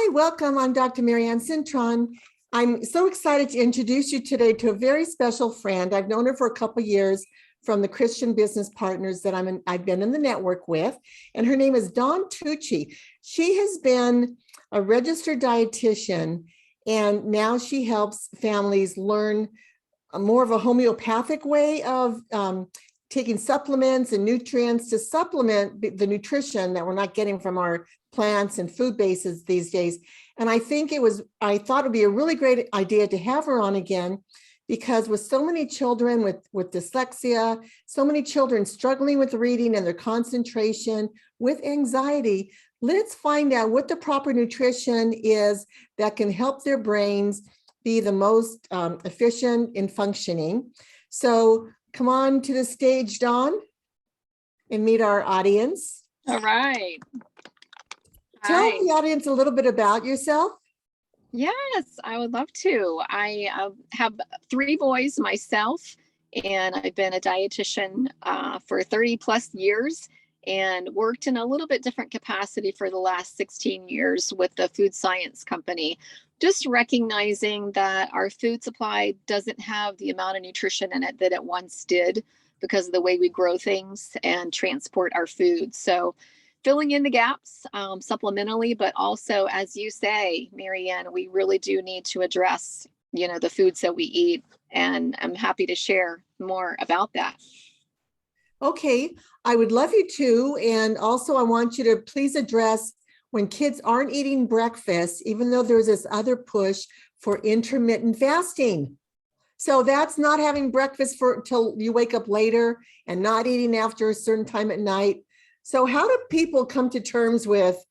Hi, welcome. I'm Dr. Marianne Cintron. I'm so excited to introduce you today to a very special friend. I've known her for a couple of years from the Christian business partners that I've been in the network with, and her name is Dawn Tucci. She has been a registered dietitian, and now she helps families learn more of a homeopathic way of taking supplements and nutrients to supplement the nutrition that we're not getting from our plants and food bases these days. And I thought it would be a really great idea to have her on again, because with so many children with dyslexia, so many children struggling with reading and their concentration, with anxiety, let's find out what the proper nutrition is that can help their brains be the most efficient in functioning. So come on to the stage, Dawn, and meet our audience. All right. Tell the audience a little bit about yourself. Yes, I would love to. I have 3 boys myself, and I've been a dietitian for 30 plus years and worked in a little bit different capacity for the last 16 years with the food science company. Just recognizing that our food supply doesn't have the amount of nutrition in it that it once did because of the way we grow things and transport our food. So filling in the gaps supplementally, but also, as you say, Marianne, we really do need to address, the foods that we eat. And I'm happy to share more about that. Okay, I would love you to. And also I want you to please address when kids aren't eating breakfast, even though there's this other push for intermittent fasting. So that's not having breakfast till you wake up later and not eating after a certain time at night. So how do people come to terms with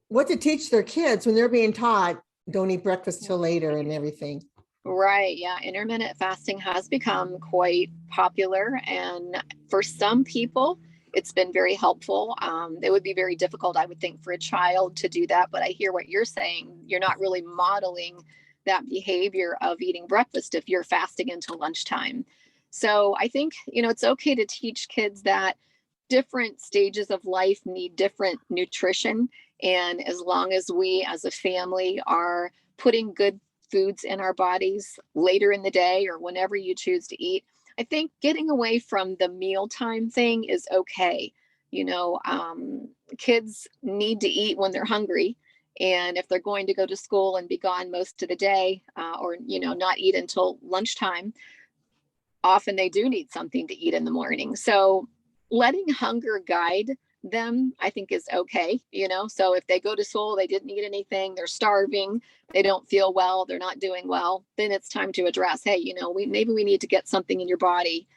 what to teach their kids when they're being taught don't eat breakfast till later and everything? Right. Yeah. Intermittent fasting has become quite popular. And for some people, it's been very helpful. It would be very difficult, I would think, for a child to do that. But I hear what you're saying. You're not really modeling that behavior of eating breakfast if you're fasting until lunchtime. So I think, it's okay to teach kids that different stages of life need different nutrition. And as long as we as a family are putting good foods in our bodies later in the day or whenever you choose to eat, I think getting away from the mealtime thing is okay. Kids need to eat when they're hungry. And if they're going to go to school and be gone most of the day or, not eat until lunchtime, often they do need something to eat in the morning. So letting hunger guide them, I think, is okay. So if they go to school, they didn't eat anything, they're starving, they don't feel well, they're not doing well, then it's time to address, hey, maybe we need to get something in your body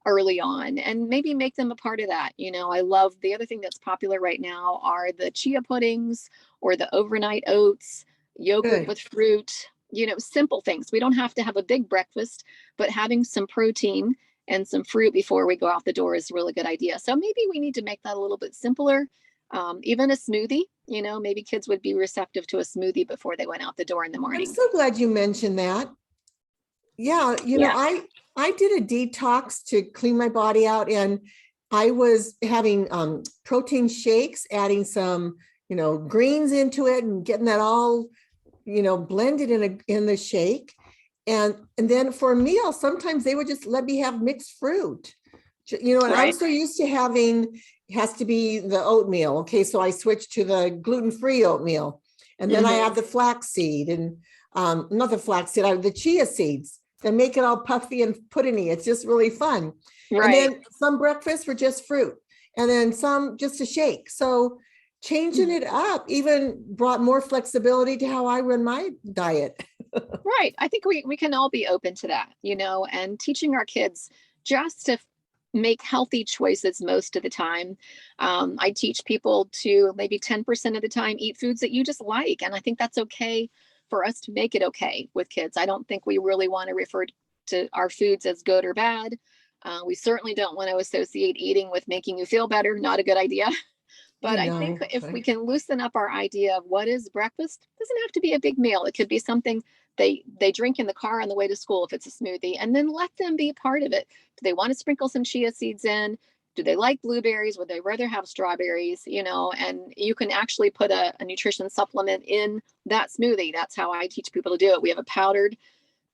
early on and maybe make them a part of that. I love the other thing that's popular right now are the chia puddings or the overnight oats, yogurt with fruit, simple things. We don't have to have a big breakfast, but having some protein and some fruit before we go out the door is a really good idea. So maybe we need to make that a little bit simpler. Even a smoothie, maybe kids would be receptive to a smoothie before they went out the door in the morning. I'm so glad you mentioned that. Yeah, I did a detox to clean my body out, and I was having protein shakes, adding some, greens into it and getting that all, blended in the shake. And then for a meal, sometimes they would just let me have mixed fruit, and right. I'm so used to having, it has to be the oatmeal. Okay, so I switched to the gluten-free oatmeal. And then I have the flaxseed and not the flaxseed, the chia seeds that make it all puffy and puddingy. It's just really fun. Right. And then some breakfasts were just fruit and then some just a shake. So changing it up even brought more flexibility to how I run my diet. Right. I think we can all be open to that, and teaching our kids just to make healthy choices most of the time. I teach people to maybe 10% of the time eat foods that you just like. And I think that's okay for us to make it okay with kids. I don't think we really want to refer to our foods as good or bad. We certainly don't want to associate eating with making you feel better. Not a good idea. But I think if we can loosen up our idea of what is breakfast, it doesn't have to be a big meal. It could be something they drink in the car on the way to school if it's a smoothie, and then let them be a part of it. Do they want to sprinkle some chia seeds in? Do they like blueberries? Would they rather have strawberries? And you can actually put a nutrition supplement in that smoothie. That's how I teach people to do it. We have a powdered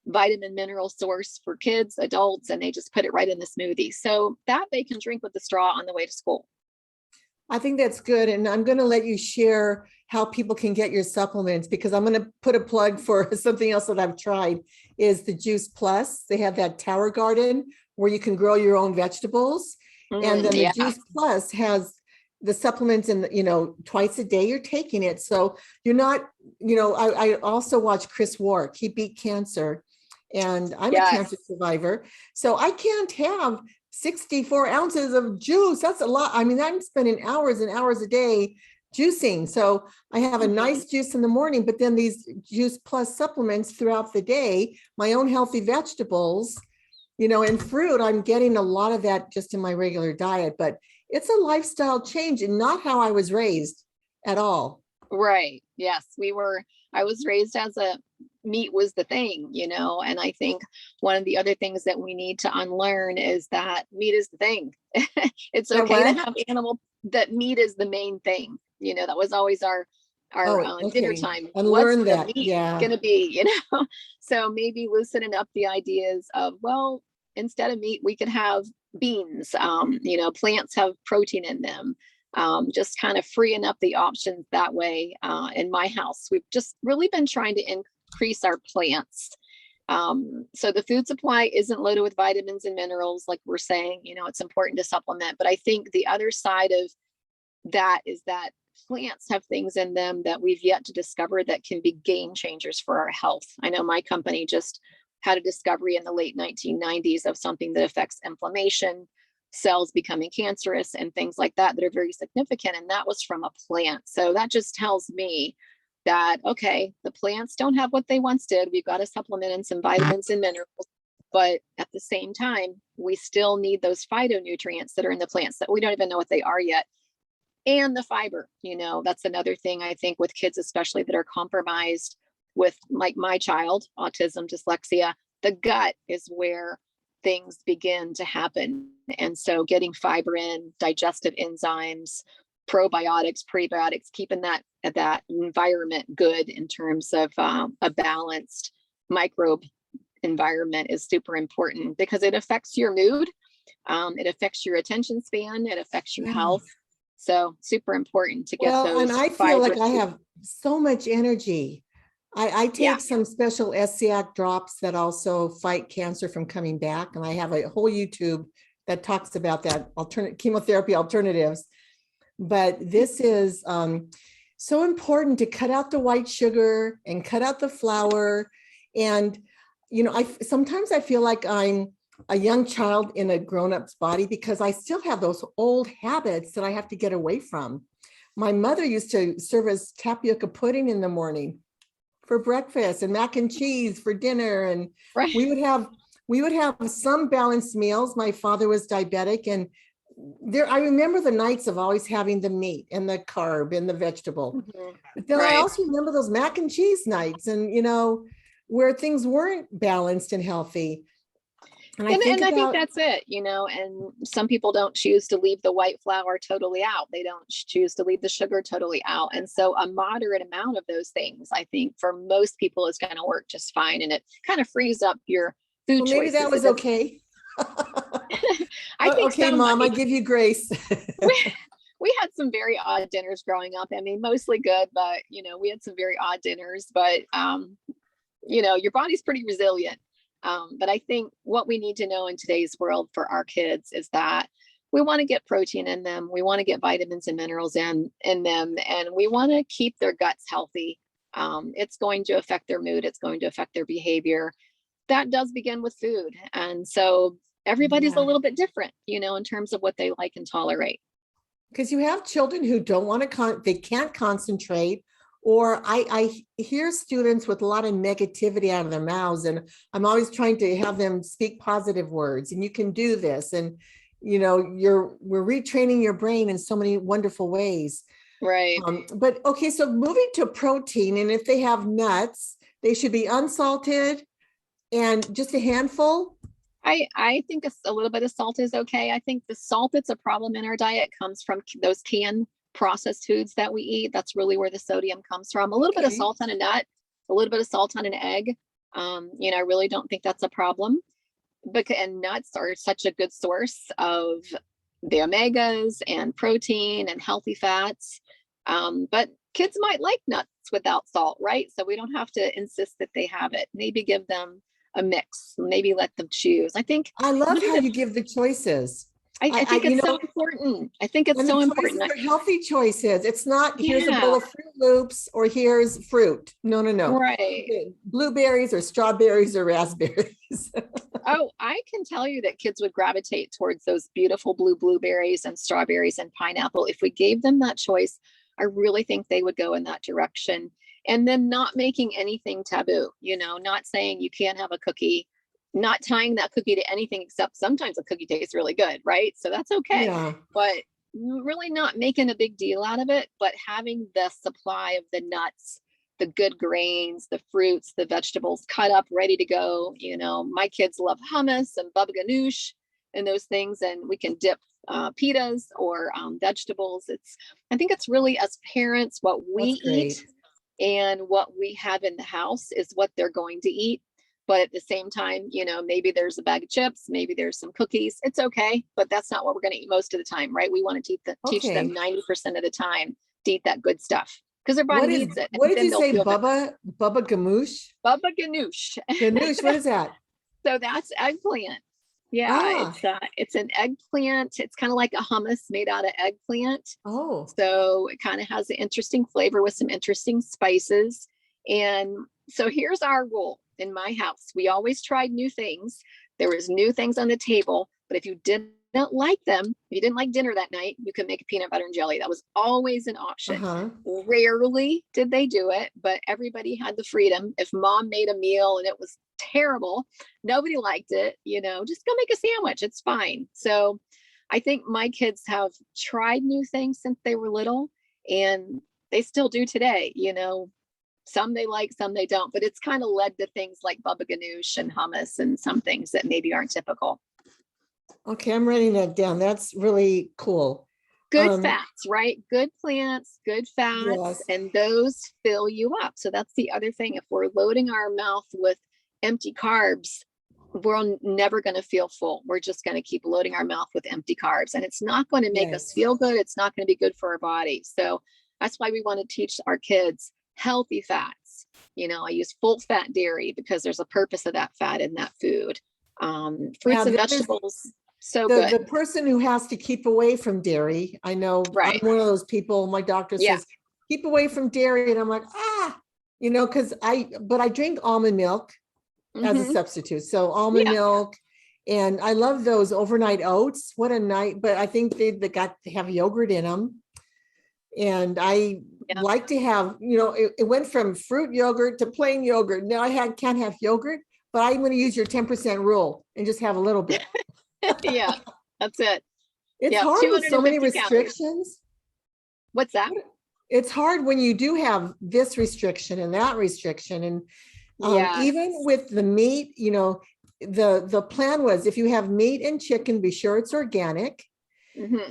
vitamin mineral source for kids, adults, and they just put it right in the smoothie so that they can drink with the straw on the way to school. I think that's good. And I'm going to let you share how people can get your supplements, because I'm going to put a plug for something else that I've tried is the Juice Plus. They have that tower garden where you can grow your own vegetables. And then the Juice Plus has the supplements and, twice a day you're taking it. So you're not, I also watch Chris Wark. He beat cancer and I'm a cancer survivor. So I can't have 64 ounces of juice. That's a lot. I mean, I'm spending hours and hours a day juicing. So I have a nice juice in the morning, but then these Juice Plus supplements throughout the day, my own healthy vegetables, and fruit. I'm getting a lot of that just in my regular diet, but it's a lifestyle change and not how I was raised at all. Right. Yes. I was raised as meat was the thing, and I think one of the other things that we need to unlearn is that meat is the thing. It's okay to have that meat is the main thing. That was always our dinner time. Unlearn What's that. the meat gonna be, So maybe loosening up the ideas of, well, instead of meat, we could have beans. Plants have protein in them. Just kind of freeing up the options that way. In my house, we've just really been trying to increase our plants. So the food supply isn't loaded with vitamins and minerals, like we're saying, it's important to supplement. But I think the other side of that is that plants have things in them that we've yet to discover that can be game changers for our health. I know my company just had a discovery in the late 1990s of something that affects inflammation, cells becoming cancerous, and things like that are very significant. And that was from a plant. So that just tells me that, okay, the plants don't have what they once did. We've got to supplement in some vitamins and minerals. But at the same time, we still need those phytonutrients that are in the plants that we don't even know what they are yet. And the fiber, that's another thing I think with kids, especially that are compromised with, like my child, autism, dyslexia, the gut is where things begin to happen. And so getting fiber in, digestive enzymes, probiotics, prebiotics, keeping that environment good in terms of a balanced microbe environment is super important because it affects your mood. It affects your attention span. It affects your health. So super important to get those. And I feel like I have so much energy. I take some special SCAC drops that also fight cancer from coming back. And I have a whole YouTube that talks about that chemotherapy alternatives. But this is so important to cut out the white sugar and cut out the flour. And, sometimes I feel like I'm a young child in a grown-up's body because I still have those old habits that I have to get away from. My mother used to serve us tapioca pudding in the morning for breakfast and mac and cheese for dinner. And we would have some balanced meals. My father was diabetic, and I remember the nights of always having the meat and the carb and the vegetable. But then I also remember those mac and cheese nights and, where things weren't balanced and healthy. And I think that's it, and some people don't choose to leave the white flour totally out. They don't choose to leave the sugar totally out. And so a moderate amount of those things, I think for most people is going to work just fine. And it kind of frees up your food choices. Maybe that was okay. I think okay, Mom, I give you grace. We had some very odd dinners growing up. I mean, mostly good, but, we had some very odd dinners, but, your body's pretty resilient. But I think what we need to know in today's world for our kids is that we want to get protein in them. We want to get vitamins and minerals in them, and we want to keep their guts healthy. It's going to affect their mood. It's going to affect their behavior. That does begin with food. And so everybody's a little bit different, in terms of what they like and tolerate. Because you have children who don't want to, they can't concentrate. Or I hear students with a lot of negativity out of their mouths, and I'm always trying to have them speak positive words, and you can do this. And, we're retraining your brain in so many wonderful ways. Right. But okay, so moving to protein, and if they have nuts, they should be unsalted and just a handful. I think a little bit of salt is okay. I think the salt that's a problem in our diet comes from those canned processed foods that we eat. That's really where the sodium comes from. A little bit of Okay. salt on a nut, a little bit of salt on an egg. I really don't think that's a problem. And nuts are such a good source of the omegas and protein and healthy fats. But kids might like nuts without salt, right? So we don't have to insist that they have it. Maybe give them a mix, maybe let them choose. I think I love how you give the choices. I think it's so important. I think it's and so the important. choices are healthy choices. It's not here's a bowl of Fruit Loops or here's fruit. No. Right. Blueberries or strawberries or raspberries. Oh, I can tell you that kids would gravitate towards those beautiful blueberries and strawberries and pineapple. If we gave them that choice, I really think they would go in that direction. And then not making anything taboo, not saying you can't have a cookie, not tying that cookie to anything except sometimes a cookie tastes really good, right? So that's okay. Yeah. But really not making a big deal out of it, but having the supply of the nuts, the good grains, the fruits, the vegetables cut up, ready to go. My kids love hummus and baba ganoush and those things, and we can dip pitas or vegetables. I think it's really, as parents, what we eat and what we have in the house is what they're going to eat. But at the same time, maybe there's a bag of chips, maybe there's some cookies. It's okay, but that's not what we're going to eat most of the time, right? We want to teach them 90% of the time to eat that good stuff because their body needs it. What did you say, Baba Ganoush? Baba ganoush. Ganoush, what is that? So that's eggplant. Yeah, it's an eggplant. It's kind of like a hummus made out of eggplant. Oh. So it kind of has an interesting flavor with some interesting spices. And so here's our rule in my house. We always tried new things. There was new things on the table, but if you didn't like them, if you didn't like dinner that night, you could make a peanut butter and jelly. That was always an option. Rarely did they do it, but everybody had the freedom. If mom made a meal and it was terrible, nobody liked it, just go make a sandwich. It's fine. So I think my kids have tried new things since they were little, and they still do today. Some they like, some they don't, but it's kind of led to things like baba ganoush and hummus and some things that maybe aren't typical. Okay, I'm writing that down. That's really cool. Good fats, right? Good plants, good fats, and those fill you up. So that's the other thing. If we're loading our mouth with empty carbs, we're never going to feel full. We're just going to keep loading our mouth with empty carbs, and it's not going to make us feel good. It's not going to be good for our body. So that's why we want to teach our kids healthy fats. I use full fat dairy because there's a purpose of that fat in that food. Fruits and vegetables. So good. The person who has to keep away from dairy, I know I'm one of those people. My doctor says, keep away from dairy. And I'm like, because I drink almond milk as a substitute. So almond milk, and I love those overnight oats. What a night. But I think they have yogurt in them. And I like to have, it went from fruit yogurt to plain yogurt. Now I can't have yogurt, but I'm going to use your 10% rule and just have a little bit. Yeah, that's it. It's hard with so many restrictions. What's that? It's hard when you do have this restriction and that restriction. And even with the meat, the plan was if you have meat and chicken, be sure it's organic.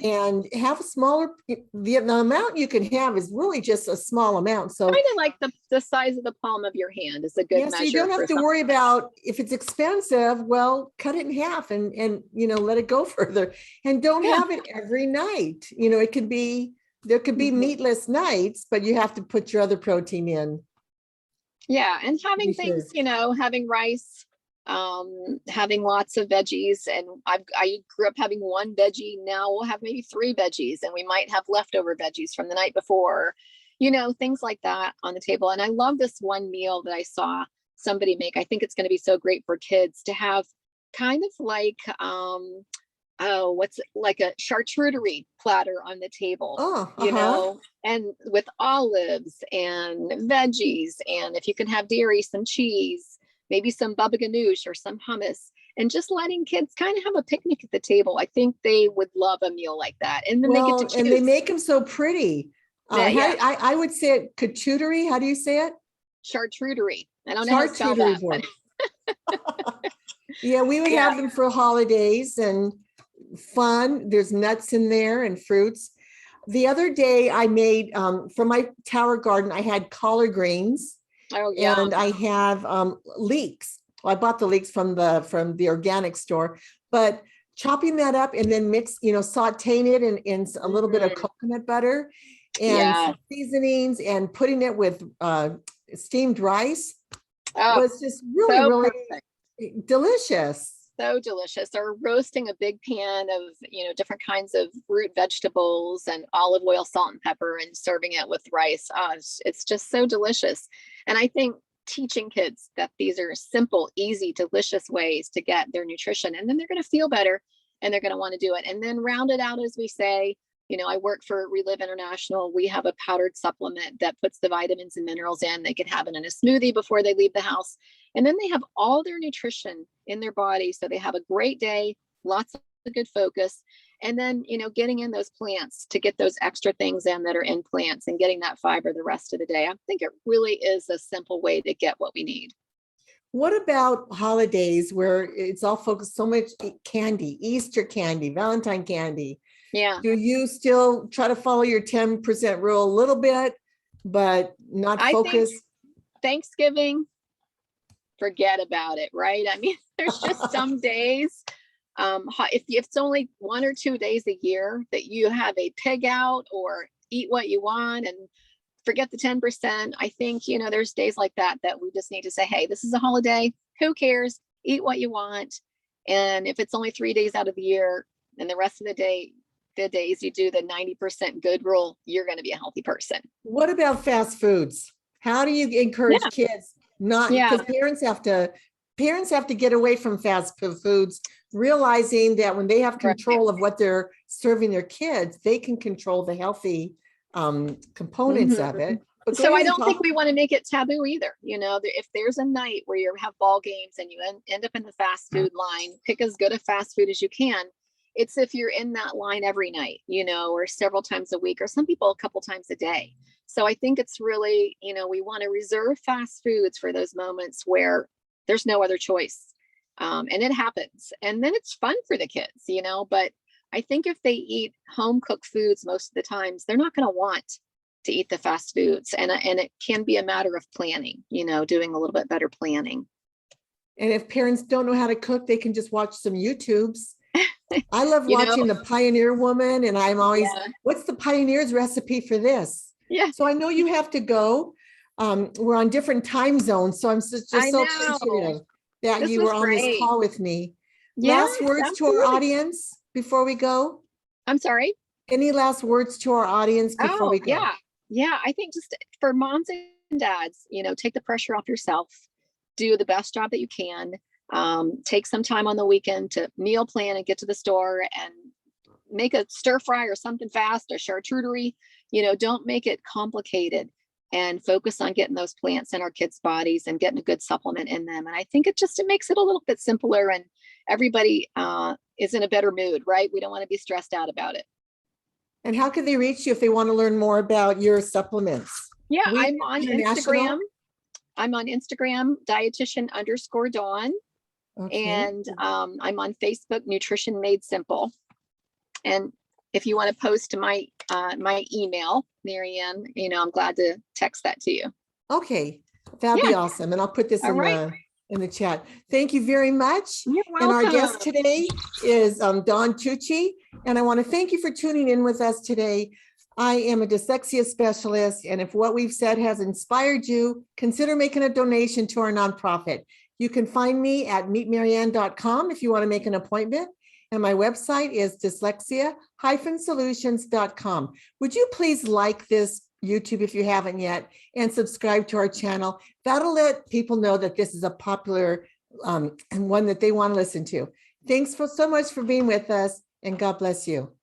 And have smaller, the amount you can have is really just a small amount. So kind of like the size of the palm of your hand is a good measure. So you don't have to worry about if it's expensive, well, cut it in half and let it go further, and don't have it every night. There could be meatless nights, but you have to put your other protein in. Yeah. And having things, having rice, having lots of veggies, and I grew up having one veggie. Now we'll have maybe 3 veggies, and we might have leftover veggies from the night before, things like that on the table. And I love this one meal that I saw somebody make. I think it's going to be so great for kids to have kind of like like a charcuterie platter on the table, and with olives and veggies, and if you can have dairy, some cheese, maybe some baba ganoush or some hummus, and just letting kids kind of have a picnic at the table. I think they would love a meal like that. And then they get to choose. And they make them so pretty. I would say it charcuterie. How do you say it? Charcuterie. I don't know how to spell that. Yeah, we would Yeah. have them for holidays and fun. There's nuts in there and fruits. The other day I made, for my tower garden, I had collard greens Oh, and yeah. I have leeks. Well, I bought the leeks from the organic store, but chopping that up and then sauteing it in a little bit of Mhm. coconut butter and Yeah. some seasonings and putting it with steamed rice Oh, was just really, so really perfect. delicious. So delicious. Or roasting a big pan of, different kinds of root vegetables and olive oil, salt and pepper, and serving it with rice. It's just so delicious. And I think teaching kids that these are simple, easy, delicious ways to get their nutrition, and then they're going to feel better and they're going to want to do it. And then round it out, as we say. I work for Relive International. We have a powdered supplement that puts the vitamins and minerals in. They can have it in a smoothie before they leave the house. And then they have all their nutrition in their body. So they have a great day, lots of good focus. And then, getting in those plants to get those extra things in that are in plants and getting that fiber the rest of the day. I think it really is a simple way to get what we need. What about holidays where it's all focused so much candy, Easter candy, Valentine candy? Yeah. Do you still try to follow your 10% rule a little bit, but not I think focus? Thanksgiving, forget about it, right? I mean, there's just some days, if it's only 1 or 2 days a year that you have a pig out or eat what you want and forget the 10%. I think, there's days like that we just need to say, hey, this is a holiday. Who cares? Eat what you want. And if it's only 3 days out of the year and the rest of the days you do the 90% good rule, you're going to be a healthy person. What about fast foods? How do you encourage Yeah. kids not, Yeah. because parents have to get away from fast foods, realizing that when they have control of what they're serving their kids, they can control the healthy components of it. But So I don't think we want to make it taboo either. If there's a night where you have ball games and you end up in the fast food line, pick as good a fast food as you can. It's if you're in that line every night, or several times a week, or some people a couple times a day. So I think it's really, we want to reserve fast foods for those moments where there's no other choice. And it happens. And then it's fun for the kids, but I think if they eat home cooked foods most of the times, they're not going to want to eat the fast foods. And it can be a matter of planning, doing a little bit better planning. And if parents don't know how to cook, they can just watch some YouTubes. I love watching the Pioneer Woman, and I'm always, what's the Pioneer's recipe for this? Yeah. So I know you have to go. We're on different time zones, so I'm just so appreciative that you were on this call with me. Yeah, last words to our audience before we go? I'm sorry? Any last words to our audience before we go? Yeah. I think just for moms and dads, take the pressure off yourself. Do the best job that you can. Take some time on the weekend to meal plan and get to the store and make a stir fry or something fast, or charcuterie. Don't make it complicated, and focus on getting those plants in our kids' bodies and getting a good supplement in them. And I think it makes it a little bit simpler, and everybody is in a better mood, right? We don't want to be stressed out about it. And how can they reach you if they want to learn more about your supplements? Yeah, I'm on Instagram. dietitian_Dawn. Okay. And I'm on Facebook, Nutrition Made Simple. And if you want to post to my email, Marianne, I'm glad to text that to you. Okay, that'd be awesome. And I'll put this in the chat. Thank you very much. You're welcome. And our guest today is Dawn Tucci. And I want to thank you for tuning in with us today. I am a dyslexia specialist, and if what we've said has inspired you, consider making a donation to our nonprofit. You can find me at meetmarianne.com if you want to make an appointment. And my website is dyslexia-solutions.com. Would you please like this YouTube if you haven't yet, and subscribe to our channel? That'll let people know that this is a popular and one that they want to listen to. Thanks so much for being with us, and God bless you.